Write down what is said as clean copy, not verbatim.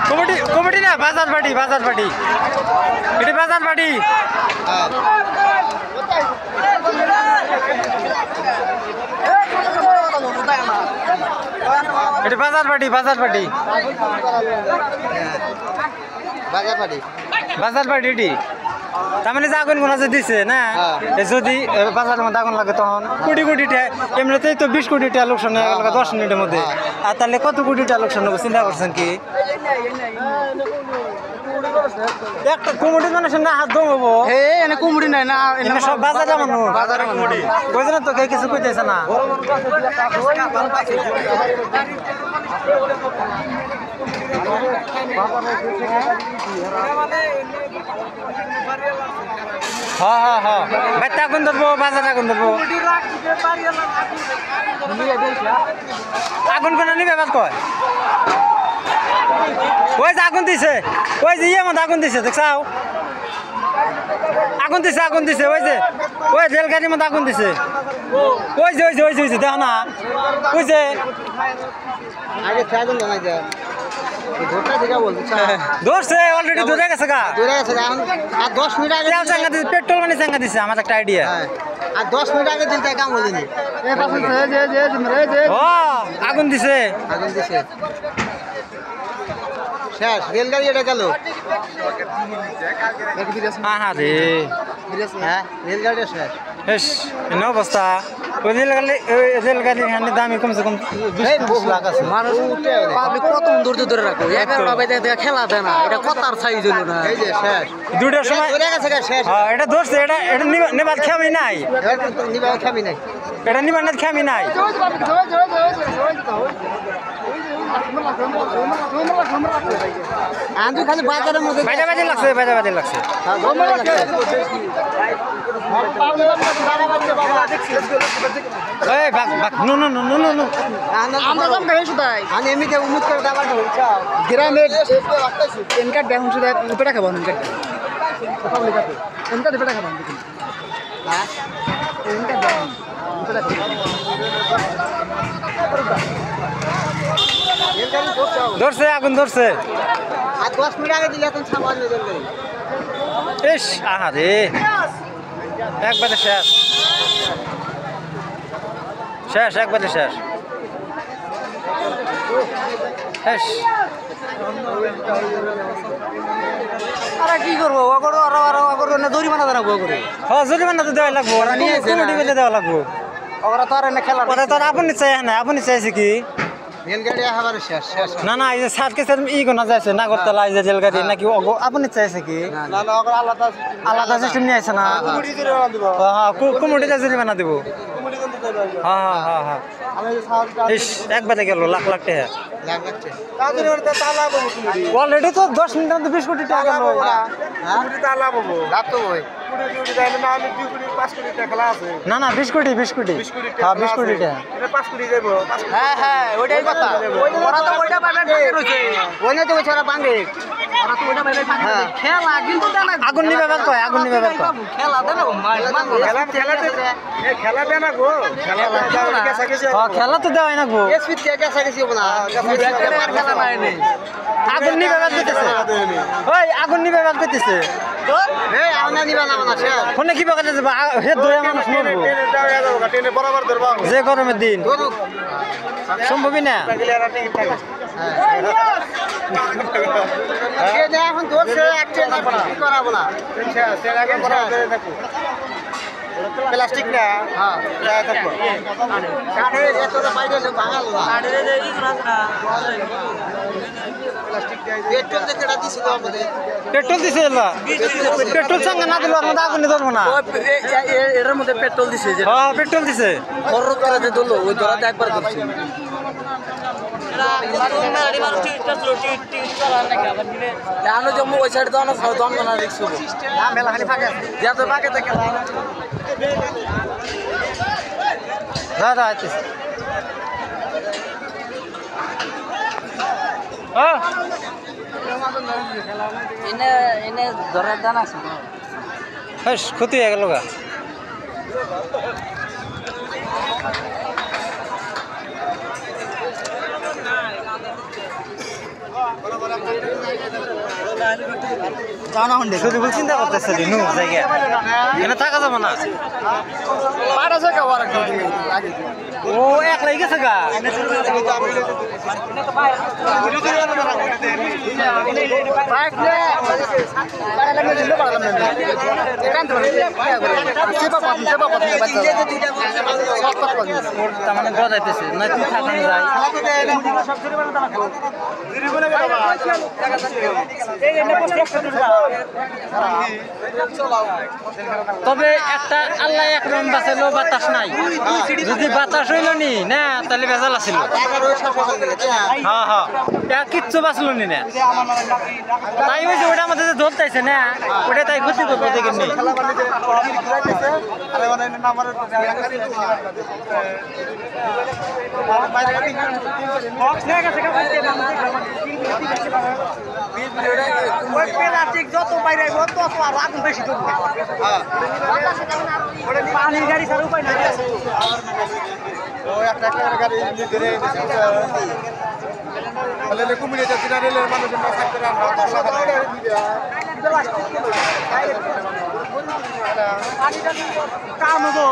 committee না বাজার party এটা বাজার পার্টি এটা বাজার পার্টি এটি তার মানে যে আগুন গোনা যে দিছে না যদি বাজারের মধ্যে আগুন লাগে তখন কোটি এমনিতেই তো 20 কোটি টাকা লোকসান হয়ে গেল 10 মিনিটের মধ্যে আর তাহলে কত কোটি টাকা লোকসান হবে চিন্তা করছেন কি একটা কুমুটি মানুষের না হাত দমবো এনে কুমুটি নাই না এনে সব বাজারে মানুষ বাজারে কুমুটি কইছ না তো কে কিছু কইতেছে না হ্যাঁ বাইতে আগুন ধরবো বাজারে আগুন ধরবো আগুন কোন নিবে বাদ কয় ওই যে আগুন দিছে ওই যে মধ্যে আগুন দিছে দেখছাও আগুন দিছে ওই রেলগাড়ির মধ্যে আগুন দিছে ওই যে দেখো না ওই যে ধরছে অলরেডি ধরে গেছে গা আর 10 মিনিট আগে পেট্রোল মানে চাঙ্গা দিছে আমার একটা আইডিয়া আর 10 মিনিট আগে দিন তাই কাম হলিনি আগুন দিছে শেষ রেলগাড়ি এটা গেল রেলগাড়ি শেষ এনে অবস্থা ওই রেলগাড়ির দামি কমসে কম 20 লাখ আছে পাবলিক কত দূর ধরে রাখো খেলা দেয় না এটা কথার সাইজ হলো না এই যে শেষ দুটোর সময় এটা ধরছে এটা নেবার খেয়ামি নাই এটা নিবার খেয়ামি নাই আন্দু খালি বাজারের মধ্যে বাজে লাগছে এই বাক নো আমরা যাম গায়ে শুধাই আমি এমনিতে উমুক করে দাবার হইছা গ্রামে এনকাট দেখুন শুধু উপরে খাবো এনকাট উপরে খাবো হ্যাঁ এনকাট দেখুন উপরে ধরছে আগুন ধরছে আর 10 মিনিট আগে দিলে এখন সামান নিয়ে যাবে ইস আহারে একবারে শেষ একবারে শেষ আরে কি করবো জরিমানা দেওয়া জরিমানা তো দেওয়া লাগবো কমিটি বেলে দেওয়া লাগবো ওরা তো আর এনে খেলা তো আপনি চাই না আপনি চাইছে কি না না এই যে সাতকে ই গোনা যাইছে নাগরতলা এই যে রেলগাড়ি নাকি আপনি চাইছে কি আলাদা সিস্টেম নিয়ে আসে না কমিটিতে জরিমানা দিব হ্যাঁ একবারে গেল লাখ টাকা অলরেডি তো 10 মিনিট 20 কোটি টাকা গেল না 20 কোটি হ্যাঁ 20 কোটি টাকা হ্যাঁ ওইটাই কথা ওরা তো ওইটা পাবে ওইটা তো ওরা ভাঙে ওরা তো ওইটা পাবে খেলা কিন্তু আগুন নিবে কয় খেলা দেন খেলা দেন না গো খেলা তো দেওয়াই না গো স্পিড কে গেছে না খেলা নাই আগুন নিবে ওই আগুন নিবে করতেছে এই আগুন নিবে না ফোনে কি বাগাতে যাবে হে দয়া মানুষ মরবো যে গরমের দিন সম্ভবই না এখন ধরছে করাবো না প্লাস্টিক না পেট্রোল দিছে পেট্রোল সঙ্গে না দিল আমাদের আগুন ধরবো না এটার মধ্যে পেট্রোল দিছে হ্যাঁ পেট্রোল দিছে ওই ধরাতে একবার ধরছে জম্মু ওই সাইড তো না রিক্স মেলা খালি ফাঁকে যত ফাঁকে থাকে দাদা আছিস এনে ধরার দান আছে ক্ষতি হয়ে গেল গা শুধু চিন্তা করতেছে নু জায়গা এখানে থাকা যাবে না ও এক লাগে গেছে গা তার মানে গজাইতেছে না তুই থাকান যায় তবে একটা আল্লাহ একদম বাঁচালো বাতাস নাই যদি বাতাস হইল নি না তাহলে ভেজাল আছিল হ্যাঁ হ্যাঁ কিচ্ছু বাঁচলো নি না তাই হয়েছে ওটা আমাদের ধরতেছে না ওটা তাই ক্ষতি করবো দেখে নেই যত বাইরে তত আগুন বেশি পানির গাড়ি ছাড়া উপায় নাই কাম হবো